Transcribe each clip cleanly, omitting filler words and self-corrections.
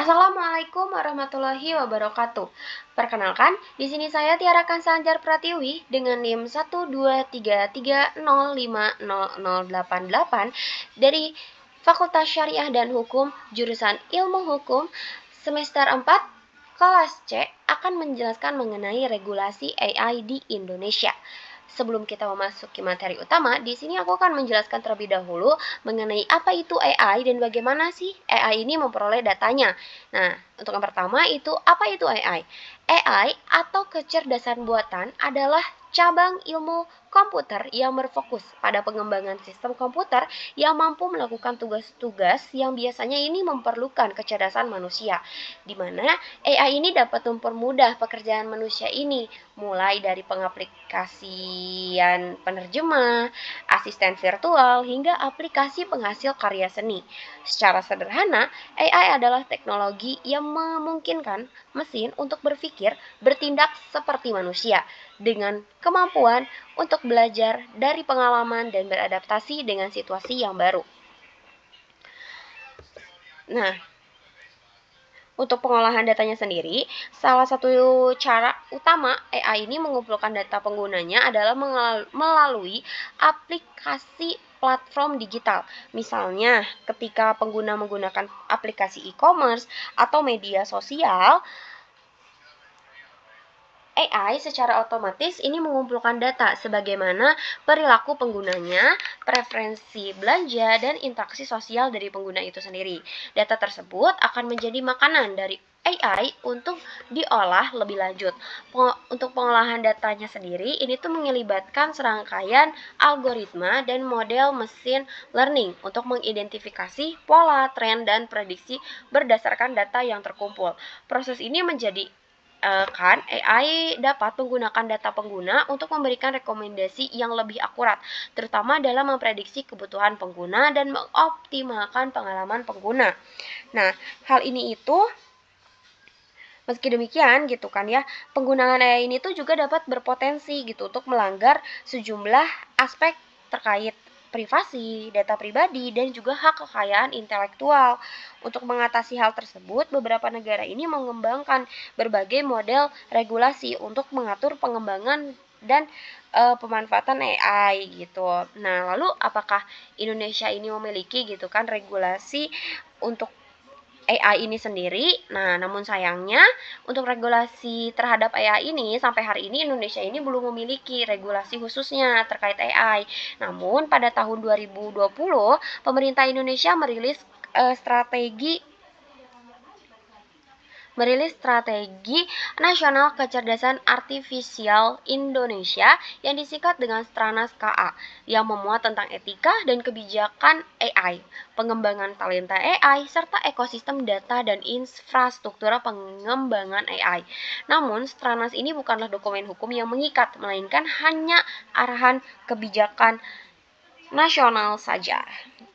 Assalamualaikum warahmatullahi wabarakatuh. Perkenalkan, di sini saya Tiara Kansanjar Pratiwi dengan NIM 123305088 dari Fakultas Syariah dan Hukum, jurusan Ilmu Hukum, semester 4, kelas C, akan menjelaskan mengenai regulasi AI di Indonesia. Sebelum kita memasuki materi utama, di sini aku akan menjelaskan terlebih dahulu mengenai apa itu AI dan bagaimana sih AI ini memperoleh datanya. Nah, untuk yang pertama itu apa itu AI? AI atau kecerdasan buatan adalah cabang ilmu komputer yang berfokus pada pengembangan sistem komputer yang mampu melakukan tugas-tugas yang biasanya ini memerlukan kecerdasan manusia, di mana AI ini dapat mempermudah pekerjaan manusia ini, mulai dari pengaplikasian penerjemah, asisten virtual, hingga aplikasi penghasil karya seni. Secara sederhana, AI adalah teknologi yang memungkinkan mesin untuk berpikir, bertindak seperti manusia, dengan kemampuan untuk belajar dari pengalaman dan beradaptasi dengan situasi yang baru. Nah, untuk pengolahan datanya sendiri, salah satu cara utama AI ini mengumpulkan data penggunanya adalah melalui aplikasi platform digital. Misalnya, ketika pengguna menggunakan aplikasi e-commerce atau media sosial, AI secara otomatis ini mengumpulkan data sebagaimana perilaku penggunanya, preferensi belanja, dan interaksi sosial dari pengguna itu sendiri. Data tersebut akan menjadi makanan dari AI untuk diolah lebih lanjut. Untuk pengolahan datanya sendiri, ini tuh melibatkan serangkaian algoritma dan model mesin learning untuk mengidentifikasi pola, tren, dan prediksi berdasarkan data yang terkumpul. Proses ini menjadi AI dapat menggunakan data pengguna untuk memberikan rekomendasi yang lebih akurat, terutama dalam memprediksi kebutuhan pengguna dan mengoptimalkan pengalaman pengguna. Nah, hal ini itu meski demikian gitu kan ya, penggunaan AI ini tuh juga dapat berpotensi gitu untuk melanggar sejumlah aspek terkait privasi, data pribadi, dan juga hak kekayaan intelektual. Untuk mengatasi hal tersebut, beberapa negara ini mengembangkan berbagai model regulasi untuk mengatur pengembangan dan pemanfaatan AI gitu. Nah, lalu apakah Indonesia ini memiliki gitu kan regulasi untuk AI ini sendiri? Nah, namun sayangnya untuk regulasi terhadap AI ini sampai hari ini Indonesia ini belum memiliki regulasi khususnya terkait AI. Namun pada tahun 2020 pemerintah Indonesia merilis strategi nasional kecerdasan artifisial Indonesia yang disingkat dengan Stranas KA, yang memuat tentang etika dan kebijakan AI, pengembangan talenta AI, serta ekosistem data dan infrastruktur pengembangan AI. Namun, Stranas ini bukanlah dokumen hukum yang mengikat, melainkan hanya arahan kebijakan nasional saja.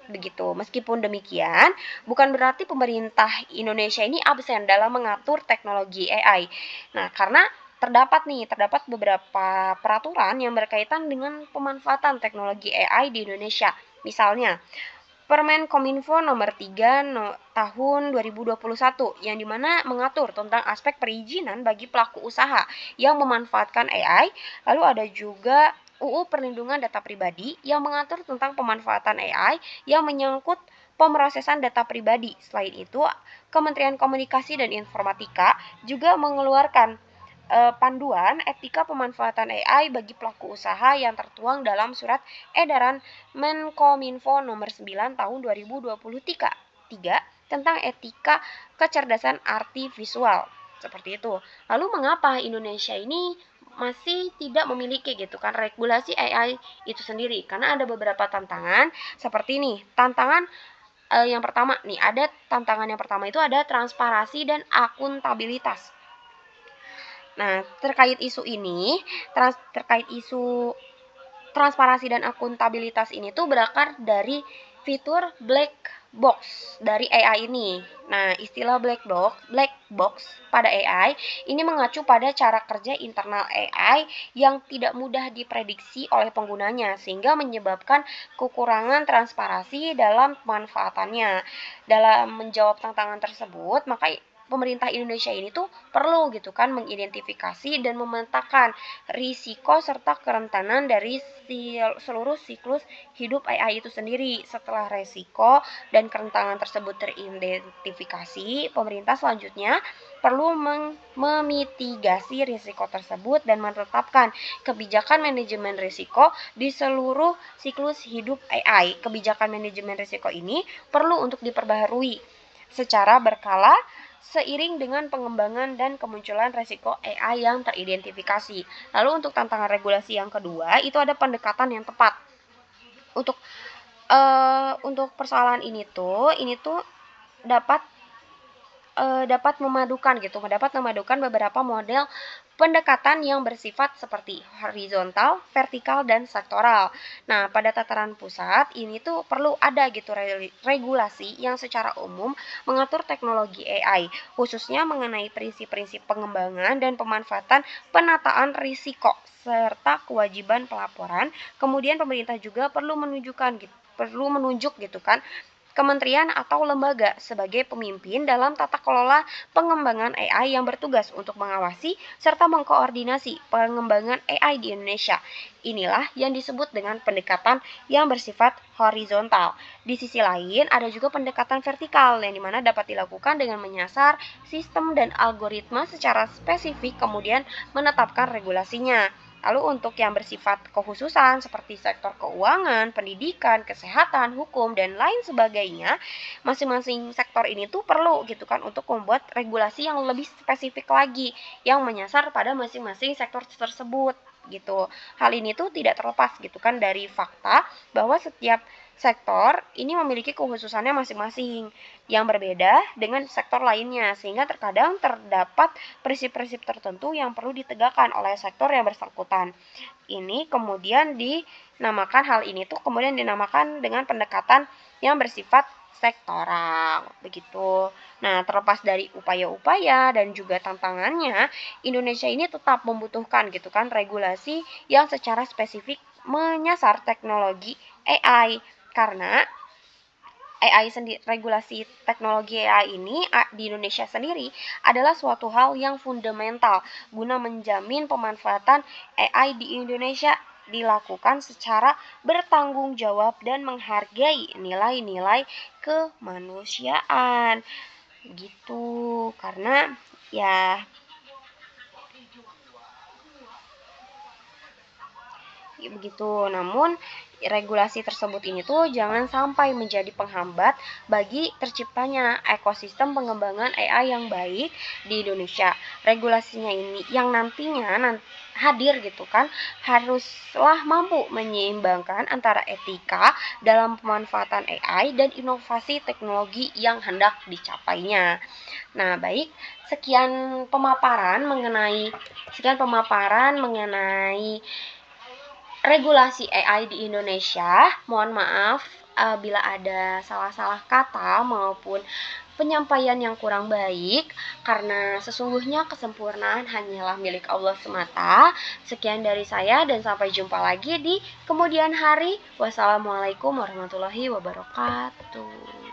Begitu. Meskipun demikian, bukan berarti pemerintah Indonesia ini absen dalam mengatur teknologi AI. Nah, karena terdapat beberapa peraturan yang berkaitan dengan pemanfaatan teknologi AI di Indonesia. Misalnya, Permen Kominfo nomor 3 tahun 2021 yang dimana mengatur tentang aspek perizinan bagi pelaku usaha yang memanfaatkan AI. Lalu ada juga UU Perlindungan Data Pribadi yang mengatur tentang pemanfaatan AI yang menyangkut pemrosesan data pribadi. Selain itu, Kementerian Komunikasi dan Informatika juga mengeluarkan panduan etika pemanfaatan AI bagi pelaku usaha yang tertuang dalam surat edaran Menkominfo nomor 9 tahun 2023 tentang etika kecerdasan artifisial. Seperti itu. Lalu mengapa Indonesia ini masih tidak memiliki gitu kan regulasi AI itu sendiri? Karena ada beberapa tantangan seperti ini. Yang pertama nih, ada tantangan yang pertama itu ada transparansi dan akuntabilitas. Nah, terkait isu transparansi dan akuntabilitas ini tuh berakar dari fitur black box dari AI ini. Nah, istilah black box pada AI ini mengacu pada cara kerja internal AI yang tidak mudah diprediksi oleh penggunanya sehingga menyebabkan kekurangan transparansi dalam pemanfaatannya. Dalam menjawab tantangan tersebut, maka pemerintah Indonesia ini tuh perlu gitu kan mengidentifikasi dan memetakan risiko serta kerentanan dari seluruh siklus hidup AI itu sendiri. Setelah risiko dan kerentanan tersebut teridentifikasi, pemerintah selanjutnya perlu memitigasi risiko tersebut dan menetapkan kebijakan manajemen risiko di seluruh siklus hidup AI. Kebijakan manajemen risiko ini perlu untuk diperbaharui secara berkala seiring dengan pengembangan dan kemunculan resiko AI yang teridentifikasi. Lalu untuk tantangan regulasi yang kedua, itu ada pendekatan yang tepat. Untuk persoalan ini tuh dapat memadukan beberapa model pendekatan yang bersifat seperti horizontal, vertikal, dan sektoral. Nah, pada tataran pusat ini tuh perlu ada gitu regulasi yang secara umum mengatur teknologi AI, khususnya mengenai prinsip-prinsip pengembangan dan pemanfaatan penataan risiko serta kewajiban pelaporan. Kemudian pemerintah juga perlu menunjuk gitu kan kementerian atau lembaga sebagai pemimpin dalam tata kelola pengembangan AI yang bertugas untuk mengawasi serta mengkoordinasi pengembangan AI di Indonesia. Inilah yang disebut dengan pendekatan yang bersifat horizontal. Di sisi lain, ada juga pendekatan vertikal yang dimana dapat dilakukan dengan menyasar sistem dan algoritma secara spesifik kemudian menetapkan regulasinya. Lalu untuk yang bersifat kekhususan seperti sektor keuangan, pendidikan, kesehatan, hukum, dan lain sebagainya, masing-masing sektor ini tuh perlu gitu kan untuk membuat regulasi yang lebih spesifik lagi yang menyasar pada masing-masing sektor tersebut gitu. Hal ini tuh tidak terlepas gitu kan dari fakta bahwa setiap sektor ini memiliki kekhususannya masing-masing yang berbeda dengan sektor lainnya, sehingga terkadang terdapat prinsip-prinsip tertentu yang perlu ditegakkan oleh sektor yang bersangkutan. Hal ini tuh kemudian dinamakan dengan pendekatan yang bersifat sektoral, begitu. Nah, terlepas dari upaya-upaya dan juga tantangannya, Indonesia ini tetap membutuhkan gitu kan regulasi yang secara spesifik menyasar teknologi AI karena regulasi teknologi AI ini di Indonesia sendiri adalah suatu hal yang fundamental guna menjamin pemanfaatan AI di Indonesia dilakukan secara bertanggung jawab dan menghargai nilai-nilai kemanusiaan gitu. Karena ya begitu. Namun regulasi tersebut ini tuh jangan sampai menjadi penghambat bagi terciptanya ekosistem pengembangan AI yang baik di Indonesia. Regulasinya ini yang nantinya hadir gitu kan haruslah mampu menyeimbangkan antara etika dalam pemanfaatan AI dan inovasi teknologi yang hendak dicapainya. Nah, baik, sekian pemaparan mengenai regulasi AI di Indonesia. Mohon maaf bila ada salah-salah kata maupun penyampaian yang kurang baik, karena sesungguhnya kesempurnaan hanyalah milik Allah semata. Sekian dari saya dan sampai jumpa lagi di kemudian hari. Wassalamualaikum warahmatullahi wabarakatuh.